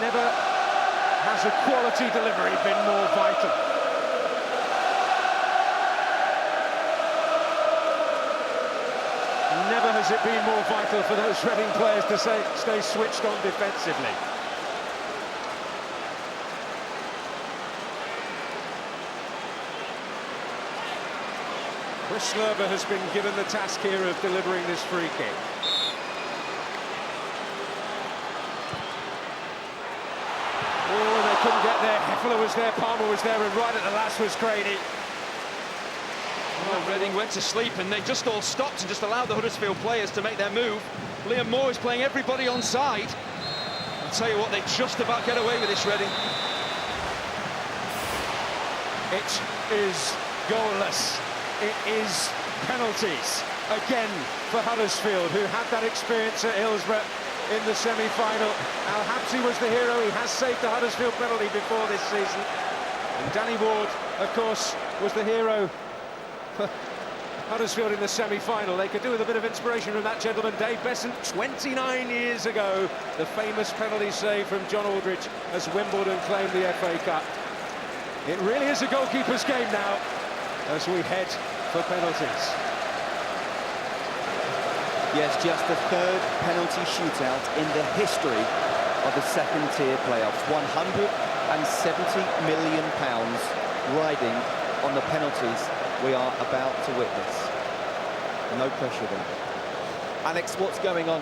Never has a quality delivery been more vital. Never has it been more vital for those Reading players to stay switched on defensively. Chris Slurber has been given the task here of delivering this free kick. Oh, they couldn't get there. Heffler was there, Palmer was there, and right at the last was Graney. Well, Reading went to sleep and they just all stopped and just allowed the Huddersfield players to make their move. Liam Moore is playing everybody on side. I'll tell you what, they just about get away with this, Reading. It is goalless. It is penalties again for Huddersfield, who had that experience at Hillsborough in the semi-final. Al-Habsi was the hero. He has saved the Huddersfield penalty before this season. And Danny Ward, of course, was the hero for Huddersfield in the semi-final. They could do with a bit of inspiration from that gentleman, Dave Besant, 29 years ago. The famous penalty save from John Aldridge as Wimbledon claimed the FA Cup. It really is a goalkeeper's game now as we head for penalties. Yes, just the third penalty shootout in the history of the second-tier playoffs. £170 million riding on the penalties we are about to witness. No pressure there. Alex, what's going on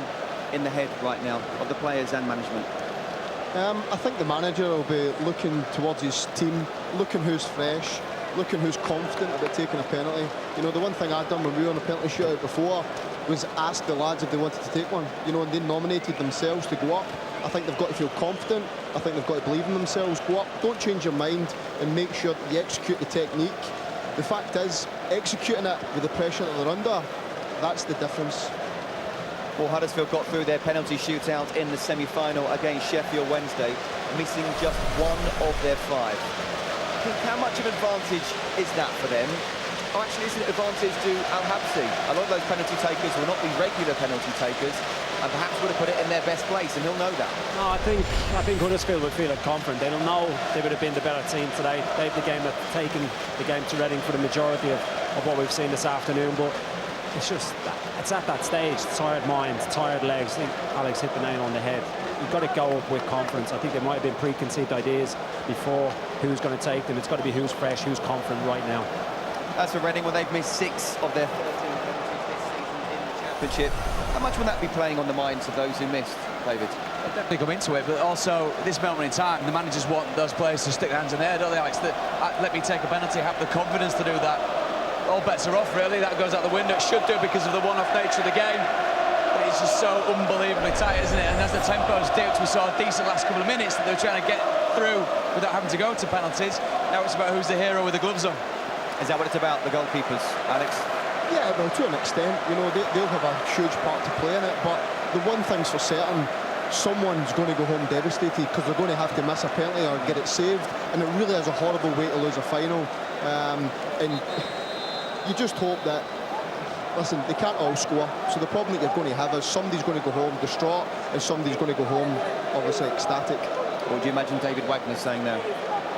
in the head right now of the players and management? I think the manager will be looking towards his team, looking who's fresh, looking who's confident about taking a penalty. You know, the one thing I'd done when we were on a penalty shootout before was ask the lads if they wanted to take one, you know, and they nominated themselves to go up. I think they've got to feel confident. I think they've got to believe in themselves. Go up, don't change your mind, and make sure that you execute the technique. The fact is, executing it with the pressure that they're under, that's the difference. Well, Huddersfield got through their penalty shootout in the semi-final against Sheffield Wednesday, missing just one of their 5. How much of an advantage is that for them? Or actually, is it an advantage to Al-Habsi? A lot of those penalty takers will not be regular penalty takers, and perhaps would have put it in their best place, and he'll know that. No, I think Huddersfield would feel confident. They'll know they would have been the better team today. They've taken the game to Reading for the majority of what we've seen this afternoon, but it's just, it's at that stage, tired minds, tired legs. I think Alex hit the nail on the head. You've got to go up with confidence. I think there might have been preconceived ideas before who's going to take them. It's got to be who's fresh, who's confident right now. As for Reading, well, they've missed 6 of their 13 penalties this season in the Championship. How much will that be playing on the minds of those who missed, David? They'll definitely come into it, but also at this moment in time, the managers want those players to stick their hands in there, don't they, Alex? Let me take a penalty, have the confidence to do that. All bets are off, really. That goes out the window. It should do because of the one-off nature of the game. But it's just so unbelievably tight, isn't it? And as the tempo's dipped, we saw a decent last couple of minutes that they were trying to get through without having to go to penalties. Now it's about who's the hero with the gloves on. Is that what it's about, the goalkeepers, Alex? Yeah, well, to an extent, you know, they'll have a huge part to play in it, but the one thing's for certain, someone's going to go home devastated because they're going to have to miss a penalty or get it saved, and it really is a horrible way to lose a final. And you just hope that, listen, they can't all score, so the problem that you're going to have is somebody's going to go home distraught and somebody's going to go home, obviously, ecstatic. What do you imagine David Wagner saying now?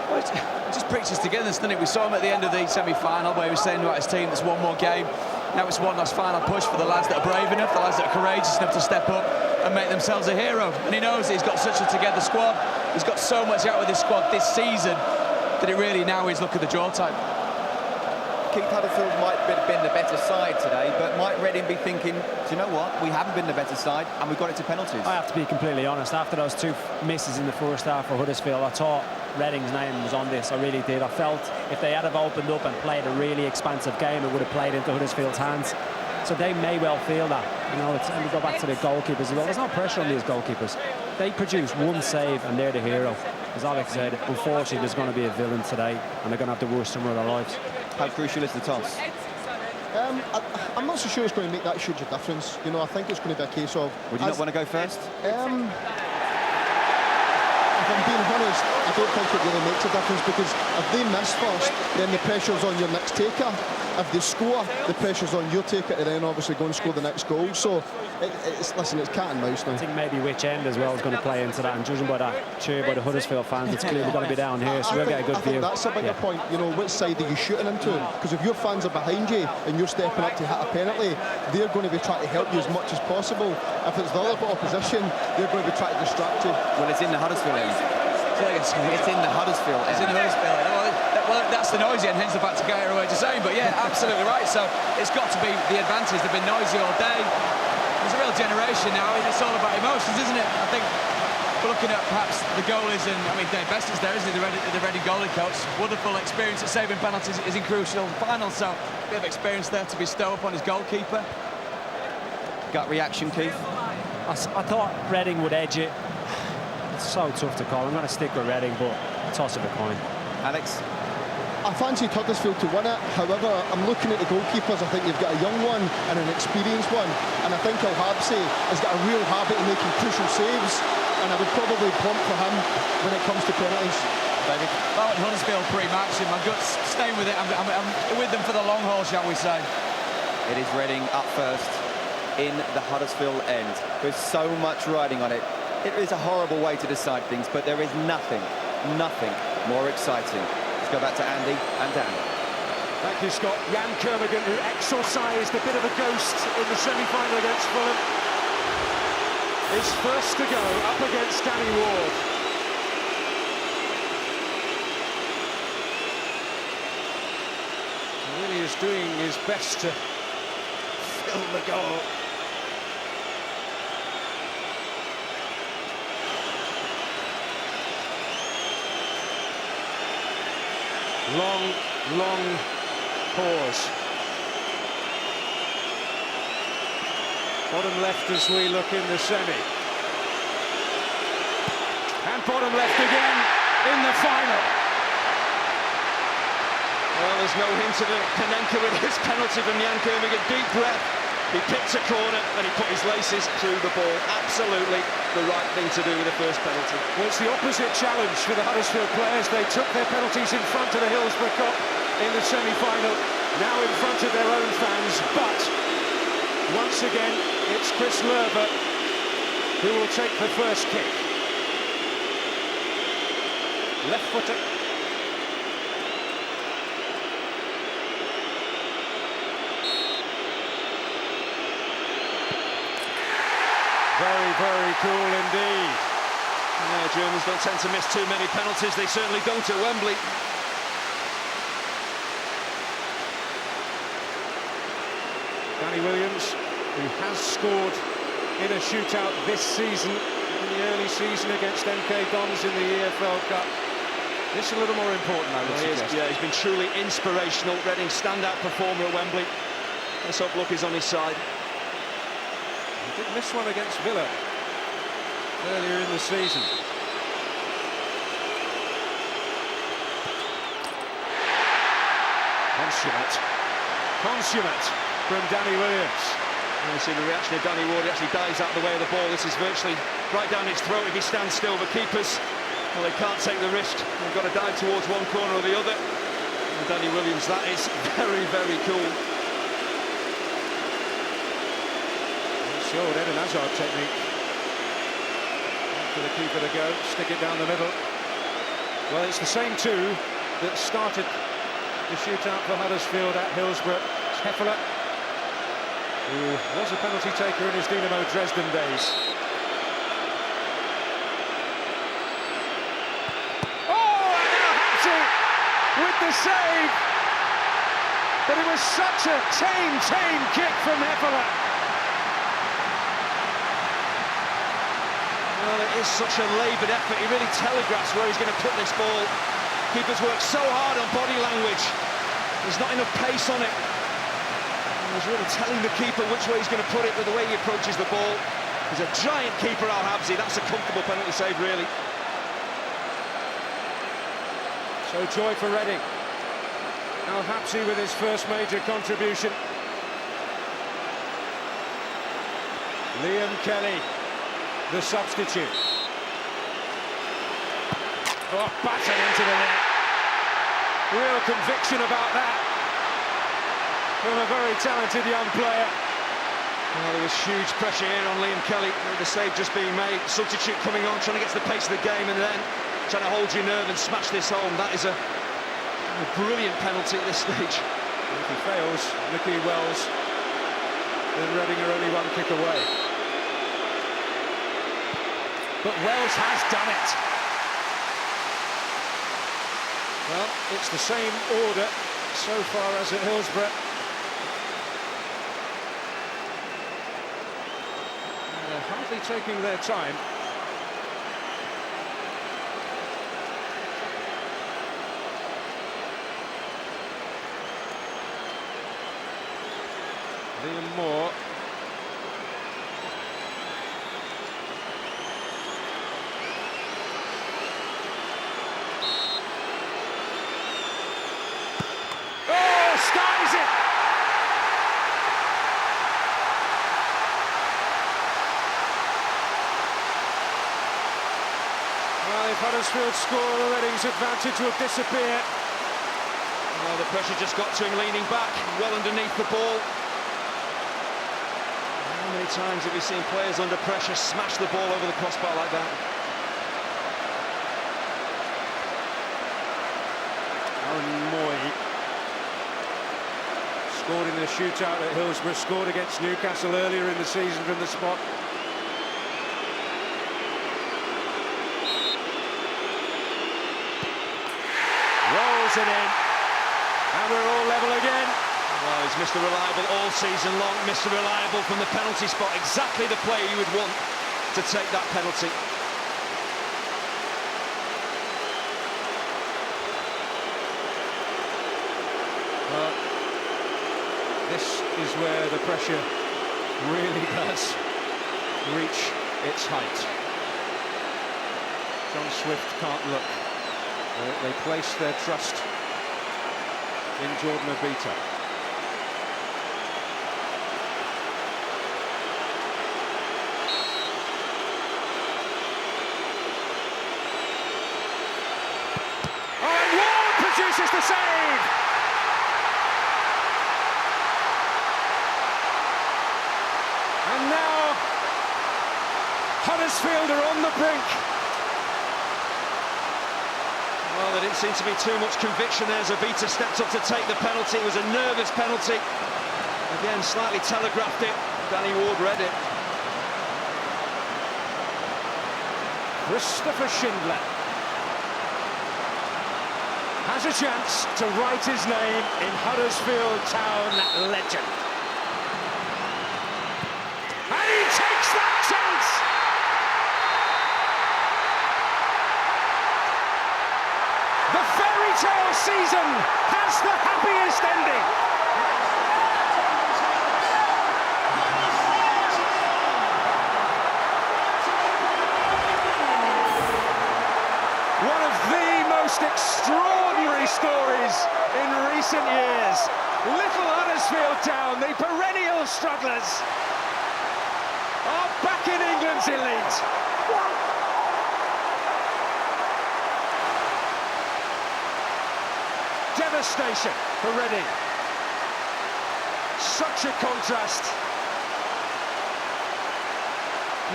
Well, it just preaches togetherness, doesn't it? We saw him at the end of the semi-final where he was saying about his team, there's one more game. Now it's one last final push for the lads that are brave enough, the lads that are courageous enough to step up and make themselves a hero. And he knows that he's got such a together squad. He's got so much out with this squad this season that it really now is look at the draw type. Keith, Huddersfield might have been the better side today, but might Reading be thinking, do you know what, we haven't been the better side and we've got it to penalties? I have to be completely honest. After those 2 misses in the first half for Huddersfield, I thought Reading's name was on this. I really did. I felt if they had have opened up and played a really expansive game, it would have played into Huddersfield's hands. So they may well feel that. You know, and we go back to the goalkeepers as well. There's no pressure on these goalkeepers. They produce one save and they're the hero. As Alex said, unfortunately, there's going to be a villain today and they're going to have the worst summer of their lives. How crucial is the toss? I'm not so sure it's going to make that huge a difference. You know, I think it's going to be a case of... Would you not want to go first? I I'm being honest, I don't think it really makes a difference, because if they miss first, then the pressure's on your next taker. If they score, the pressure's on your taker to then obviously go and score the next goal. So, listen, it's cat and mouse now. I think maybe which end as well is going to play into that, and judging by that cheer by the Huddersfield fans, it's clearly going to be down here, so we'll get a good I think view. that's a bigger point, you know, which side are you shooting into? Because if your fans are behind you and you're stepping up to hit a penalty, they're going to be trying to help you as much as possible. If it's the other opposition, they're going to be trying to distract you. Well, it's in the Huddersfield end. It's in the Huddersfield end. It's in the Huddersfield end. Well, that's the noisy end, hence the fact to get away to saying. But yeah, absolutely right. So it's got to be the advantage. They've been noisy all day. There's a real generation now, and it's all about emotions, isn't it? I think we're looking at perhaps the goalies, and I mean, Dave Best is there, isn't he? The Reading goalie coach. Wonderful experience at saving penalties is in crucial final, so a bit of experience there to bestow upon his goalkeeper. Gut reaction, Keith? I thought Reading would edge it. It's so tough to call. I'm going to stick with Reading, but toss of a coin. Alex? I fancied Huddersfield to win it. However, I'm looking at the goalkeepers. I think you've got a young one and an experienced one, and I think El Habsi has got a real habit of making crucial saves, and I would probably plump for him when it comes to penalties. David? Well, at Huddersfield pre-match, and my gut's staying with it. I'm with them for the long haul, shall we say. It is Reading up first in the Huddersfield end. There's so much riding on it. It is a horrible way to decide things, but there is nothing more exciting. Let's go back to Andy and Dan. Thank you, Scott. Jan Kermigan, who exorcised a bit of a ghost in the semi-final against Fulham, is first to go up against Danny Ward. He really is doing his best to fill the goal. Long pause. Bottom left as we look in the semi. And bottom left again in the final. Well, there's no hint of a Panenka with his penalty from Jan Kermigan. Deep breath. He picked a corner and he put his laces through the ball. Absolutely the right thing to do with the first penalty. Well, it's the opposite challenge for the Huddersfield players. They took their penalties in front of the Hillsborough Cup in the semi-final, now in front of their own fans. But once again, it's Chris Lerver who will take the first kick. Left footer. Very cool indeed. Yeah, Germans don't tend to miss too many penalties. They certainly don't at Wembley. Danny Williams, who has scored in a shootout this season, in the early season against MK Dons in the EFL Cup. This is a little more important, I would suggest. Yeah, he's been truly inspirational. Reading standout performer at Wembley. Let's hope luck is on his side. He did miss one against Villa earlier in the season. Consummate from Danny Williams. And you see the reaction of Danny Ward. He actually dives out of the way of the ball. This is virtually right down his throat if he stands still. The keepers, well, they can't take the risk. They've got to dive towards one corner or the other. And Danny Williams, that is very cool. Showed Eden Hazard technique. For the keeper to go, stick it down the middle. Well, it's the same two that started the shootout for Huddersfield at Hillsborough. It's Hefele, who was a penalty taker in his Dynamo Dresden days. Oh, and now Hattie with the save! But it was such a tame kick from Hefele. Well, it is such a laboured effort. He really telegraphs where he's going to put this ball. Keepers work so hard on body language. There's not enough pace on it. And he's really telling the keeper which way he's going to put it with the way he approaches the ball. He's a giant keeper, Al Habsi. That's a comfortable penalty save, really. So joy for Reading. Al Habsi with his first major contribution. Liam Kelly, the substitute. Oh, battered into the net. Real conviction about that from a very talented young player. Well, there was huge pressure here on Liam Kelly. The save just being made. Substitute coming on, trying to get to the pace of the game, and then trying to hold your nerve and smash this home. That is a brilliant penalty at this stage. If he fails, Nicky Wells, then Reading are only one kick away. But Wells has done it. Well, it's the same order so far as at Hillsborough. They're hardly taking their time. Liam Moore. Oh, skies it! Well, if Huddersfield score, the Reading's advantage will disappear. Well, the pressure just got to him leaning back, well underneath the ball. How many times have we seen players under pressure smash the ball over the crossbar like that? Aaron Moy scored in the shootout at Hillsborough, scored against Newcastle earlier in the season from the spot. Rolls it in, and we're all level again. Well, he's Mr. Reliable all season long, Mr. Reliable from the penalty spot, exactly the player you would want to take that penalty. Well, this is where the pressure really does reach its height. John Swift can't look. They place their trust in Jordan Obita. Oh, and Ward produces the save! And now Huddersfield are on the brink. Well, there didn't seem to be too much conviction there as Obita stepped up to take the penalty. It was a nervous penalty. Again, slightly telegraphed it. Danny Ward read it. Christopher Schindler has a chance to write his name in Huddersfield Town legend. And he takes that chance! The fairy tale season has the happiest ending. One of the most extraordinary stories in recent years. Little Huddersfield Town, the perennial strugglers, are back in England's elite. Devastation for Reading. Such a contrast.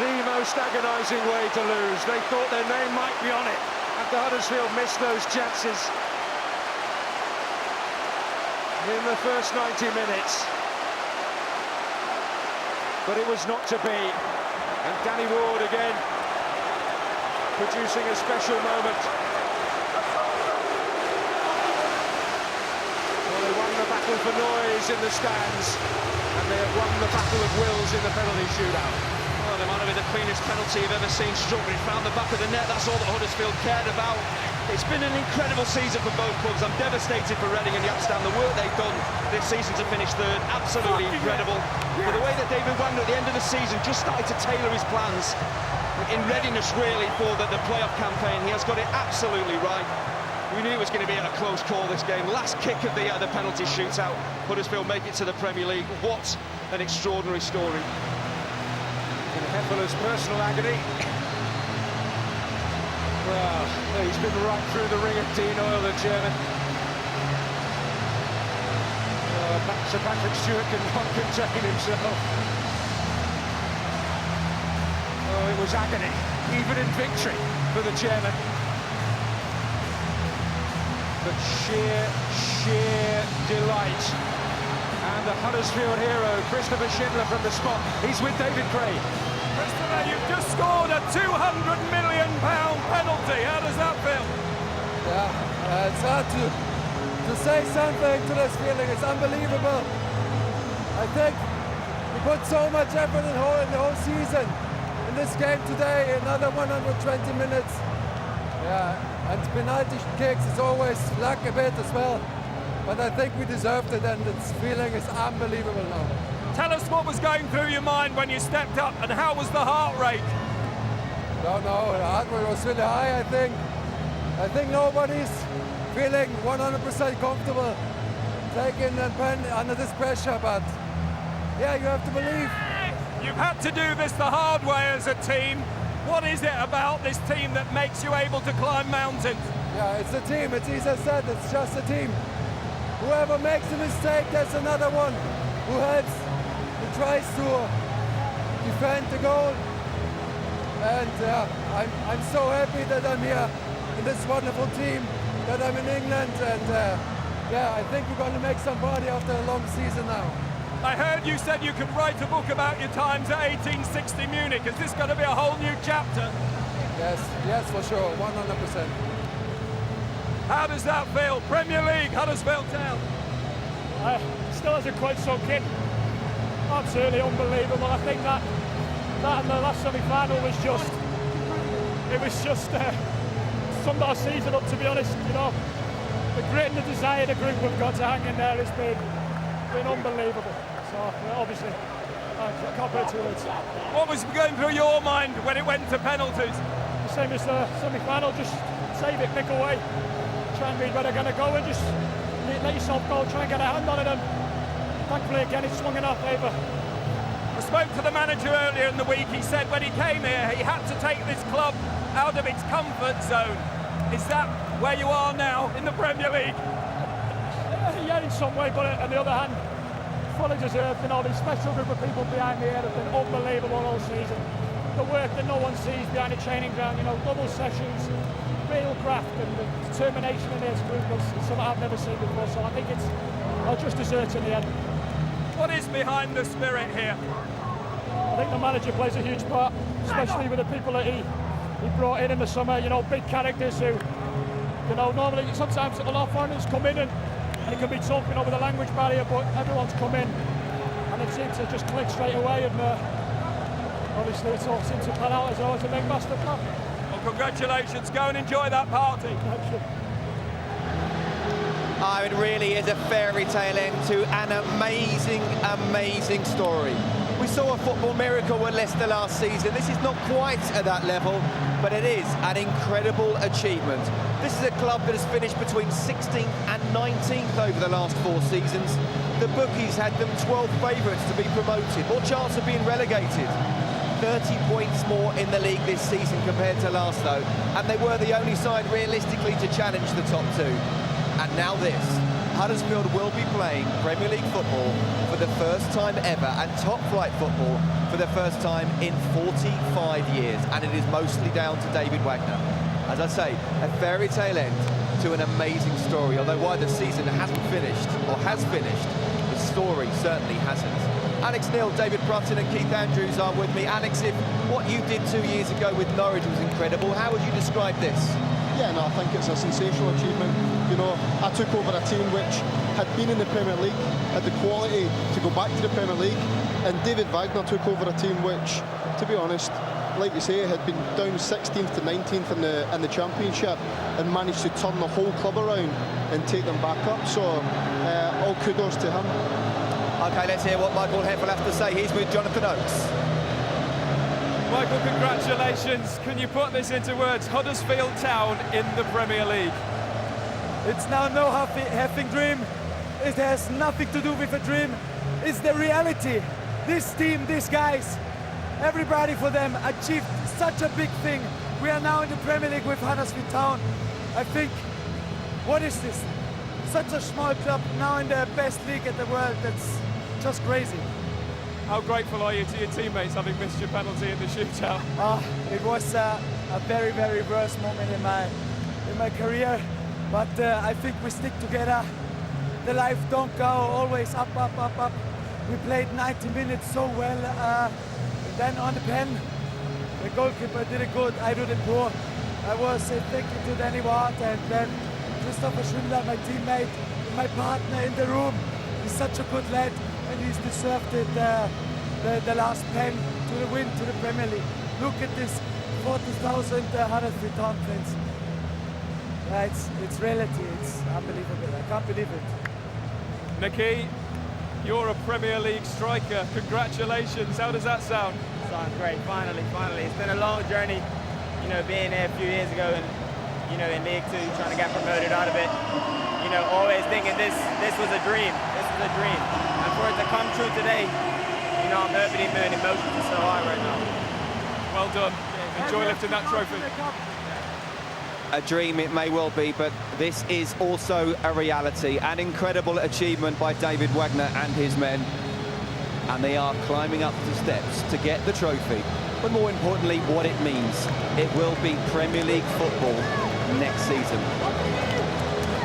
The most agonising way to lose. They thought their name might be on it after Huddersfield missed those chances in the first 90 minutes. But it was not to be. And Danny Ward again producing a special moment. They won the battle for noise in the stands, and they have won the battle of wills in the penalty shootout. Well, they might have been the cleanest penalty you've ever seen struck, but it found the back of the net. That's all that Huddersfield cared about. It's been an incredible season for both clubs. I'm devastated for Reading and Youngstown. The work they've done this season to finish third, absolutely incredible. But the way that David Wagner at the end of the season just started to tailor his plans in readiness really for the playoff campaign, he has got it absolutely right. We knew it was going to be a close call, this game. Last kick of the penalty shootout. Huddersfield make it to the Premier League. What an extraordinary story. In Heffeler's personal agony. Well, he's been right through the ring of Dean Oil, the German. Sir Patrick Stewart cannot contain himself. Oh, it was agony, even in victory for the German. But sheer delight. And the Huddersfield hero, Christopher Schindler from the spot. He's with David Gray. Christopher, you've just scored a £200 million penalty. How does that feel? Yeah, it's hard to say something to this feeling. It's unbelievable. I think we put so much effort in the whole season. In this game today, another 120 minutes. Yeah, and penalty kicks is always luck a bit as well. But I think we deserved it, and this feeling is unbelievable now. Tell us what was going through your mind when you stepped up, and how was the heart rate? Don't know, the heart rate was really high, I think. I think nobody's feeling 100% comfortable taking a pen under this pressure, but yeah, you have to believe. You've had to do this the hard way as a team. What is it about this team that makes you able to climb mountains? Yeah, it's a team. It's easy said, it's just a team. Whoever makes a mistake, there's another one who helps, who tries to defend the goal. And I'm so happy that I'm here in this wonderful team, that I'm in England, and yeah, I think we're going to make some party after a long season now. I heard you said you could write a book about your times at 1860 Munich. Is this going to be a whole new chapter? Yes, for sure, 100%. How does that feel? Premier League, Huddersfield Town. Still hasn't quite sunk in. Absolutely unbelievable. I think that and the last semi-final was just summed our season up, to be honest. You know, the grit and the desire the group have got to hang in there has been unbelievable. So obviously, I can't put it to words. What was going through your mind when it went to penalties? The same as the semi-final, just save it, pick away, try and read where they're going to go, and just let yourself go, try and get a hand on it, and thankfully again it's swung in our favour. I spoke to the manager earlier in the week. He said when he came here he had to take this club out of its comfort zone. Is that where you are now in the Premier League? Yeah, in some way, but on the other hand, fully deserved. You know, the special group of people behind me here have been unbelievable all season. The work that no one sees behind the training ground, you know, double sessions, real craft and the determination in this group is something I've never seen before. So I think I'll just desert in the end. What is behind the spirit here? I think the manager plays a huge part, especially with the people that he brought in the summer. You know, big characters who, you know, normally sometimes a lot of foreigners come in and it can be tough, you know, with the language barrier, but everyone's come in and it seems to just click straight away, and obviously it's all seems to pan out as always a big master plan. Well, congratulations, go and enjoy that party. Thank you. Oh, it really is a fairy tale end to an amazing, amazing story. We saw a football miracle with Leicester last season. This is not quite at that level, but it is an incredible achievement. This is a club that has finished between 16th and 19th over the last 4 seasons. The bookies had them 12 favourites to be promoted, more chance of being relegated. 30 points more in the league this season compared to last, though, and they were the only side realistically to challenge the top 2. And now this. Huddersfield will be playing Premier League football for the first time ever, and top-flight football for the first time in 45 years, and it is mostly down to David Wagner. As I say, a fairy tale end to an amazing story, although why the season hasn't finished, or has finished, the story certainly hasn't. Alex Neil, David Prutton and Keith Andrews are with me. Alex, if what you did 2 years ago with Norwich was incredible, how would you describe this? Yeah, no, I think it's a sensational achievement. You know, I took over a team which had been in the Premier League, had the quality to go back to the Premier League, and David Wagner took over a team which, to be honest, like you say, had been down 16th to 19th in the Championship and managed to turn the whole club around and take them back up. So, all kudos to him. OK, let's hear what Michael Heffel has to say. He's with Jonathan Oakes. Michael, congratulations. Can you put this into words? Huddersfield Town in the Premier League. It's now no half-ing dream. It has nothing to do with a dream. It's the reality. This team, these guys, everybody for them achieved such a big thing. We are now in the Premier League with Huddersfield Town. I think, what is this? Such a small club now in the best league in the world. That's just crazy. How grateful are you to your teammates having missed your penalty in the shootout? It was a very, very worst moment in my career, but I think we stick together. The life don't go always up, up, up, up. We played 90 minutes so well. Then on the pen, the goalkeeper did it good, I did it poor. I was thinking to Danny Ward, and then Christopher Schindler, my teammate, my partner in the room. He's such a good lad, and he's deserved it, the last pen to the win to the Premier League. Look at this, 40,000 Huddersfield Town fans. It's reality, it's unbelievable, I can't believe it. Nicky, you're a Premier League striker. Congratulations, how does that sound? Sounds great, finally. It's been a long journey, you know, being here a few years ago and, you know, in League 2, trying to get promoted out of it. You know, always thinking this was a dream, And for it to come true today, you know, I'm overly moving, emotions are so high right now. Well done. Enjoy lifting that trophy. A dream it may well be, but this is also a reality. An incredible achievement by David Wagner and his men. And they are climbing up the steps to get the trophy. But more importantly, what it means. It will be Premier League football next season.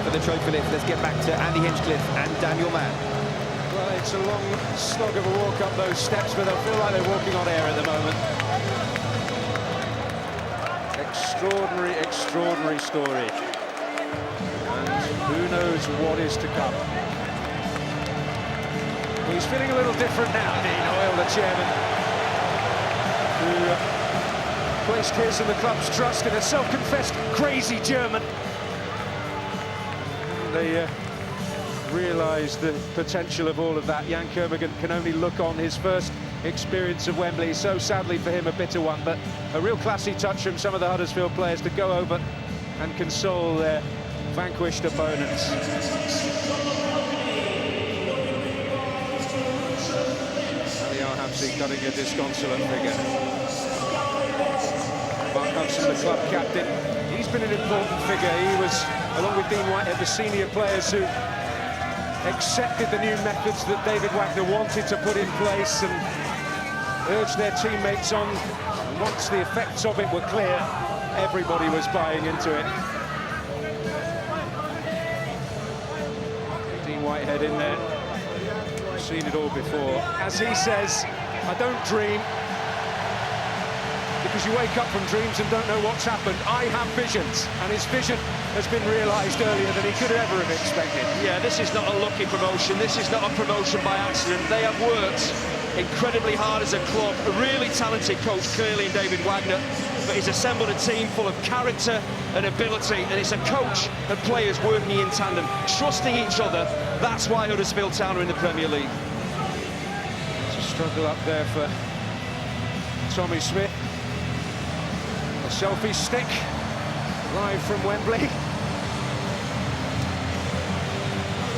For the trophy lift, let's get back to Andy Hinchcliffe and Daniel Mann. Well, it's a long slog of a walk up those steps, but they'll feel like they're walking on air at the moment. Extraordinary, extraordinary story. And who knows what is to come. Well, he's feeling a little different now, Dean Hoyle, the chairman, who placed his and the club's trust in a self-confessed crazy German. They realised the potential of all of that. Jan Kermigan can only look on, his first experience of Wembley, so sadly for him a bitter one, but a real classy touch from some of the Huddersfield players to go over and console their vanquished opponents. Ali Al-Habsi cutting a disconsolate figure. Mark Hudson, the club captain, he's been an important figure. He was, along with Dean Whitehead, the senior players who accepted the new methods that David Wagner wanted to put in place and urged their teammates on. And once the effects of it were clear, everybody was buying into it. Dean Whitehead in there, seen it all before. As he says, I don't dream, because you wake up from dreams and don't know what's happened. I have visions, and his vision has been realised earlier than he could ever have expected. Yeah, this is not a lucky promotion. This is not a promotion by accident. They have worked incredibly hard as a club. A really talented coach, clearly, in David Wagner, but he's assembled a team full of character and ability, and it's a coach and players working in tandem, trusting each other. That's why Huddersfield Town are in the Premier League. It's a struggle up there for Tommy Smith. A selfie stick, live from Wembley.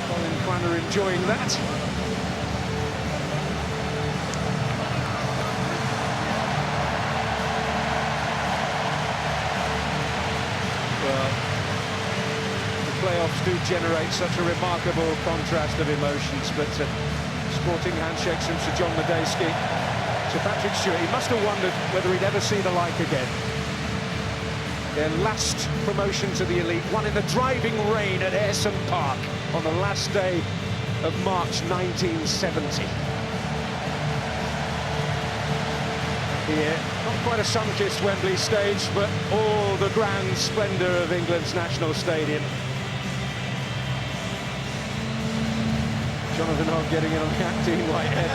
Colin Quanner enjoying that. Well, the playoffs do generate such a remarkable contrast of emotions, but sporting handshakes from Sir John Medeski to Patrick Stewart. He must have wondered whether he'd ever see the like again. Their last promotion to the elite, won in the driving rain at Ayresome Park on the last day of March 1970. Here, not quite a sun-kissed Wembley stage, but all the grand splendour of England's national stadium. Jonathan Hogg getting in on the act, Dean Whitehead.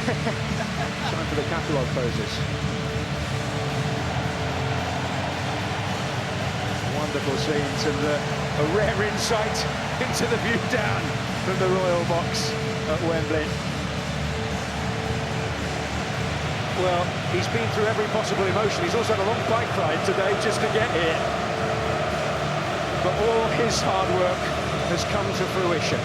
Time for the catalogue poses. Wonderful scenes and a rare insight into the view down from the Royal Box at Wembley. Well, he's been through every possible emotion. He's also had a long bike ride today just to get here. But all his hard work has come to fruition.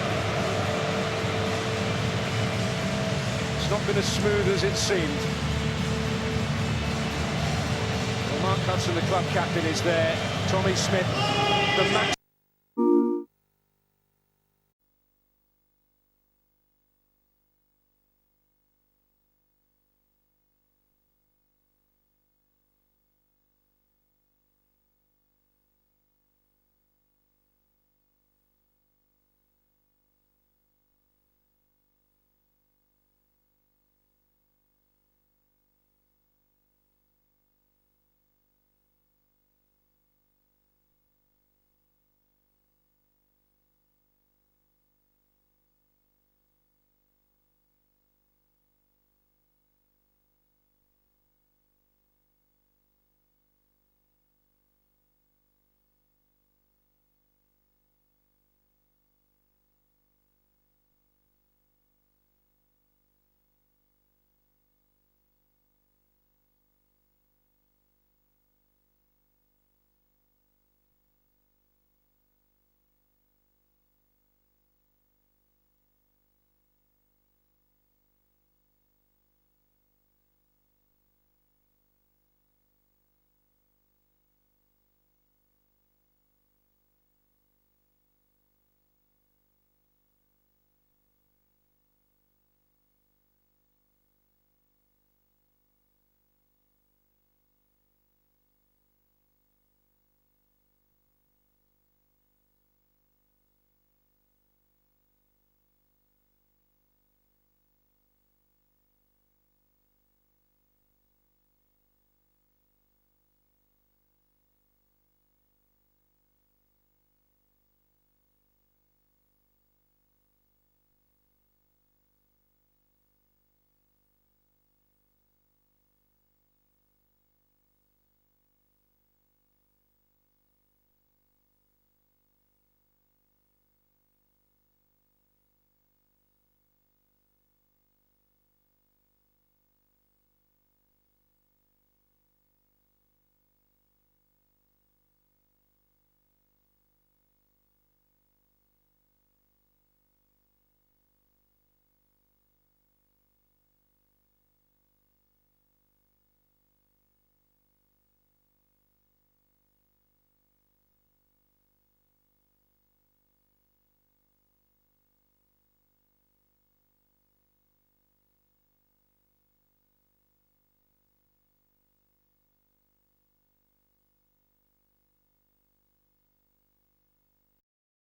not been as smooth as it seemed. Well, Mark Hudson, the club captain, is there. Tommy Smith, the match